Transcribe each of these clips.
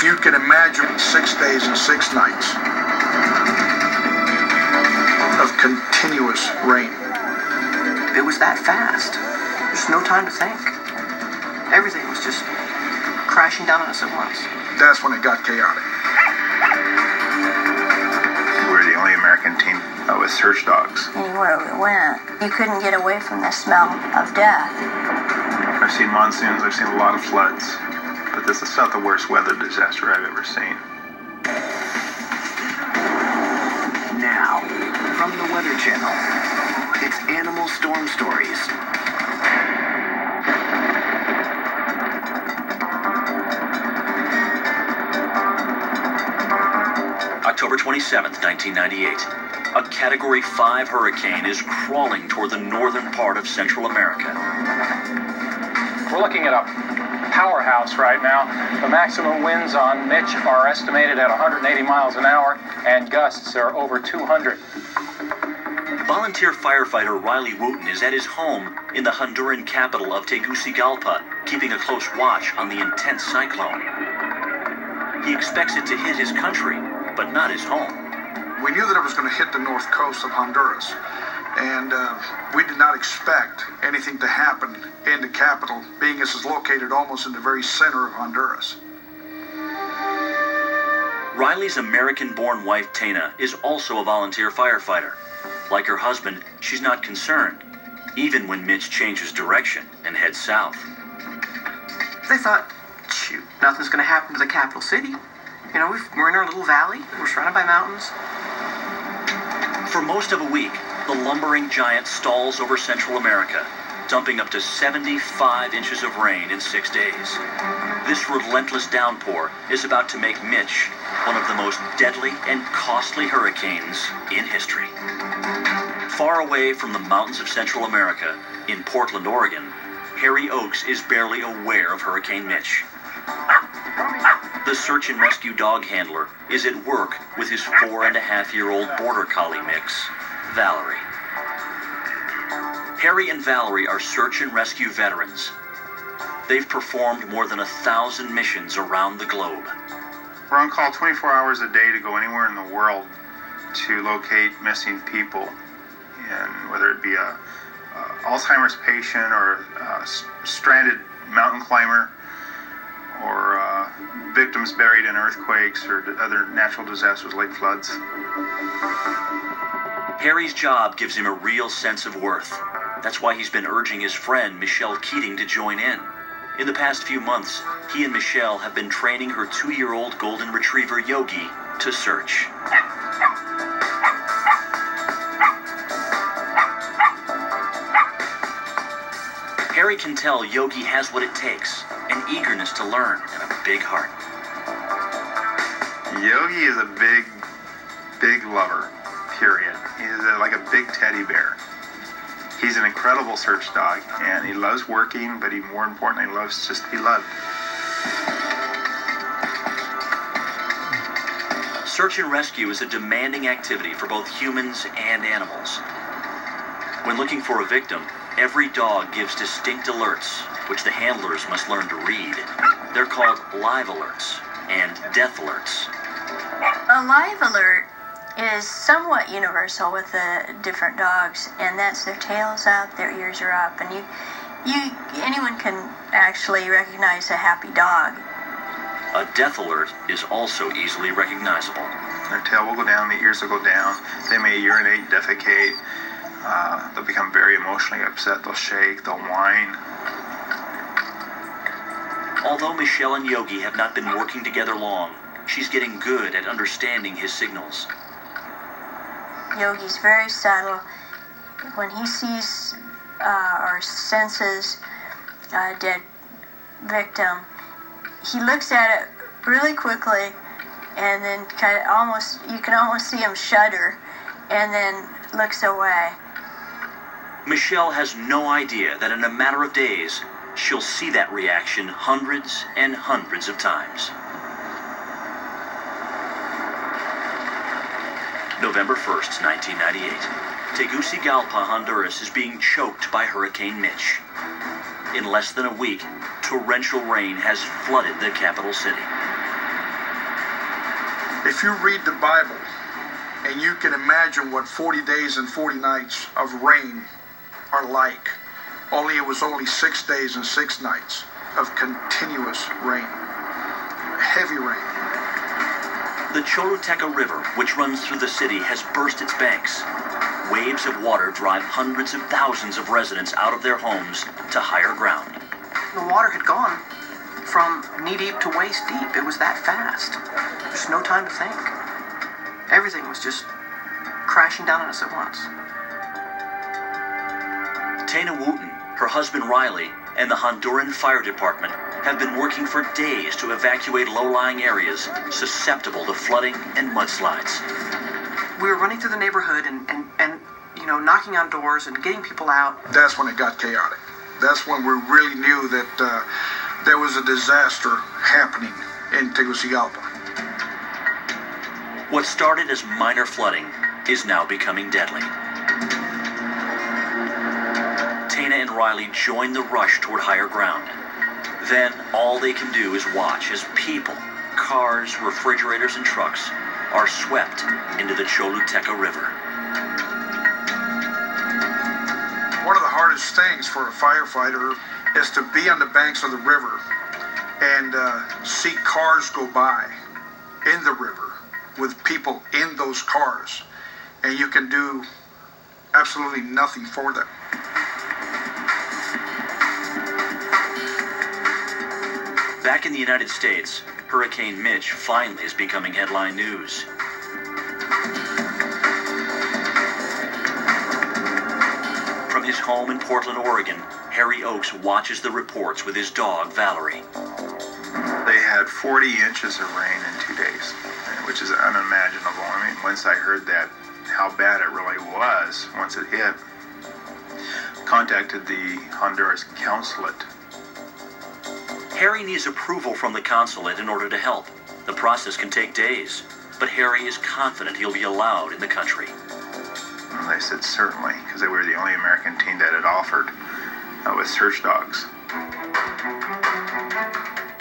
If you can imagine 6 days and 6 nights of continuous rain. It was that fast. There's no time to think. Everything was just crashing down on us at once. That's when it got chaotic. We were the only American team with search dogs. Anywhere we went, you couldn't get away from the smell of death. I've seen monsoons, I've seen a lot of floods, but this is not the worst weather disaster I've ever seen. Now, from the Weather Channel, it's Animal Storm Stories. October 27th, 1998. A Category 5 hurricane is crawling toward the northern part of Central America. We're looking at a powerhouse right now. The maximum winds on Mitch are estimated at 180 miles an hour, and gusts are over 200. Volunteer firefighter Riley Wooten is at his home in the Honduran capital of Tegucigalpa, keeping a close watch on the intense cyclone. He expects it to hit his country, but not his home. We knew that it was going to hit the north coast of Honduras, and we did not expect anything to happen in the capital, being as it's located almost in the very center of Honduras. Riley's American-born wife, Tana, is also a volunteer firefighter. Like her husband, she's not concerned, even when Mitch changes direction and heads south. They thought, shoot, nothing's going to happen to the capital city. You know, we're in our little valley. We're surrounded by mountains. For most of a week, the lumbering giant stalls over Central America, dumping up to 75 inches of rain in 6 days. This relentless downpour is about to make Mitch one of the most deadly and costly hurricanes in history. Far away from the mountains of Central America, in Portland, Oregon, Harry Oakes is barely aware of Hurricane Mitch. The search and rescue dog handler is at work with his 4.5-year-old border collie mix, Valerie. Harry and Valerie are search and rescue veterans. They've performed more than 1,000 missions around the globe. We're on call 24 hours a day to go anywhere in the world to locate missing people, and whether it be a Alzheimer's patient or a stranded mountain climber, or victims buried in earthquakes or other natural disasters like floods. Harry's job gives him a real sense of worth. That's why he's been urging his friend Michelle Keating to join in. In the past few months, he and Michelle have been training her 2-year-old golden retriever Yogi to search. Harry can tell Yogi has what it takes, an eagerness to learn and a big heart. Yogi is a big lover, period. He's like a big teddy bear. He's an incredible search dog, and he loves working, but he more importantly loves just to be loved. Search and rescue is a demanding activity for both humans and animals. When looking for a victim, every dog gives distinct alerts, which the handlers must learn to read. They're called live alerts and death alerts. A live alert is somewhat universal with the different dogs, and that's their tails out, their ears are up, and anyone can actually recognize a happy dog. A death alert is also easily recognizable. Their tail will go down, the ears will go down, they may urinate, defecate, they'll become very emotionally upset, they'll shake, they'll whine. Although Michelle and Yogi have not been working together long, she's getting good at understanding his signals. Yogi's very subtle. When he sees or senses a dead victim, he looks at it really quickly, and then you can almost see him shudder, and then looks away. Michelle has no idea that in a matter of days, she'll see that reaction hundreds and hundreds of times. November 1st, 1998. Tegucigalpa, Honduras is being choked by Hurricane Mitch. In less than a week, torrential rain has flooded the capital city. If you read the Bible and you can imagine what 40 days and 40 nights of rain are like, only it was only 6 days and 6 nights of continuous rain, heavy rain. The Choluteca River, which runs through the city, has burst its banks. Waves of water drive hundreds of thousands of residents out of their homes to higher ground. The water had gone from knee-deep to waist-deep. It was that fast. There's no time to think. Everything was just crashing down on us at once. Tana Wooten, her husband Riley, and the Honduran Fire Department have been working for days to evacuate low-lying areas susceptible to flooding and mudslides. We were running through the neighborhood and knocking on doors and getting people out. That's when it got chaotic. That's when we really knew that there was a disaster happening in Tegucigalpa. What started as minor flooding is now becoming deadly. Tana and Riley join the rush toward higher ground. Then all they can do is watch as people, cars, refrigerators, and trucks are swept into the Choluteca River. One of the hardest things for a firefighter is to be on the banks of the river and see cars go by in the river with people in those cars, and you can do absolutely nothing for them. Back in the United States, Hurricane Mitch finally is becoming headline news. From his home in Portland, Oregon, Harry Oakes watches the reports with his dog, Valerie. They had 40 inches of rain in 2 days, which is unimaginable. I mean, once I heard that, how bad it really was, once it hit, contacted the Honduras consulate. Harry needs approval from the consulate in order to help. The process can take days, but Harry is confident he'll be allowed in the country. And they said certainly, because they were the only American team that had offered with search dogs.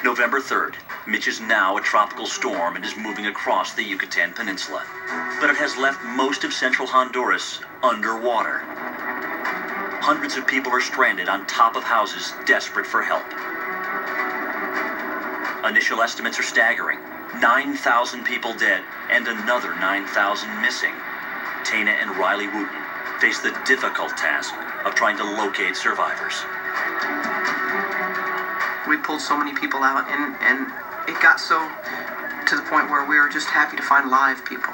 November 3rd, Mitch is now a tropical storm and is moving across the Yucatan Peninsula. But it has left most of central Honduras underwater. Hundreds of people are stranded on top of houses, desperate for help. Initial estimates are staggering. 9,000 people dead and another 9,000 missing. Tana and Riley Wooten face the difficult task of trying to locate survivors. We pulled so many people out, and it got so to the point where we were just happy to find live people,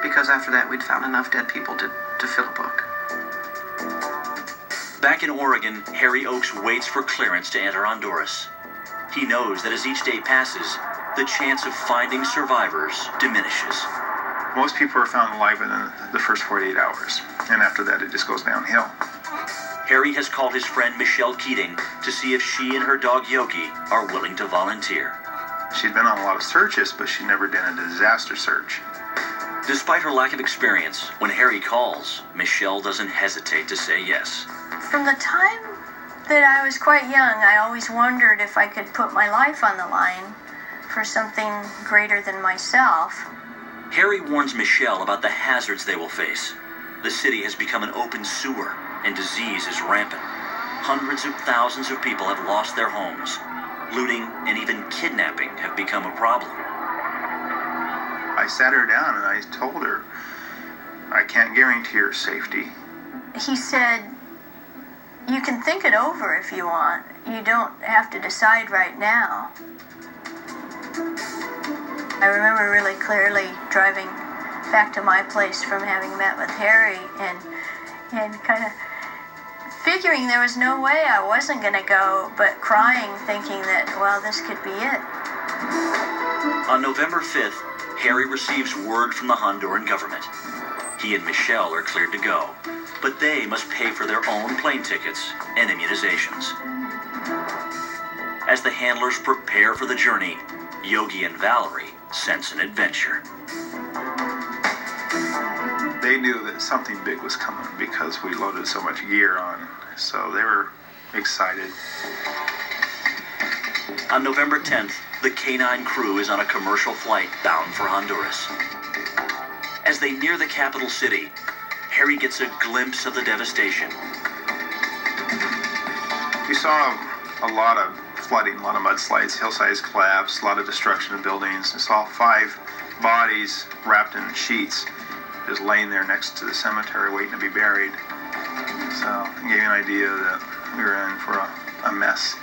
because after that we'd found enough dead people to fill a book. Back in Oregon, Harry Oakes waits for clearance to enter Honduras. He knows that as each day passes, the chance of finding survivors diminishes. Most people are found alive within the first 48 hours, and after that it just goes downhill. Harry has called his friend Michelle Keating to see if she and her dog Yogi are willing to volunteer. She'd been on a lot of searches, but she'd never done a disaster search. Despite her lack of experience, when Harry calls, Michelle doesn't hesitate to say yes. From the time that I was quite young, I always wondered if I could put my life on the line for something greater than myself. Harry warns Michelle about the hazards they will face. The city has become an open sewer, and disease is rampant. Hundreds of thousands of people have lost their homes. Looting and even kidnapping have become a problem. I sat her down and I told her, I can't guarantee her safety. He said, "You can think it over if you want. You don't have to decide right now." I remember really clearly driving back to my place from having met with Harry and kind of figuring there was no way I wasn't going to go, but crying, thinking that, well, this could be it. On November 5th, Harry receives word from the Honduran government. He and Michelle are cleared to go, but they must pay for their own plane tickets and immunizations. As the handlers prepare for the journey, Yogi and Valerie sense an adventure. They knew that something big was coming because we loaded so much gear on, so they were excited. On November 10th, The K-9 crew is on a commercial flight bound for Honduras. As they near the capital city, Harry gets a glimpse of the devastation. We saw a lot of flooding, a lot of mudslides, hillsides collapse, a lot of destruction of buildings. We saw 5 bodies wrapped in sheets just laying there next to the cemetery waiting to be buried. So it gave you an idea that we were in for a mess.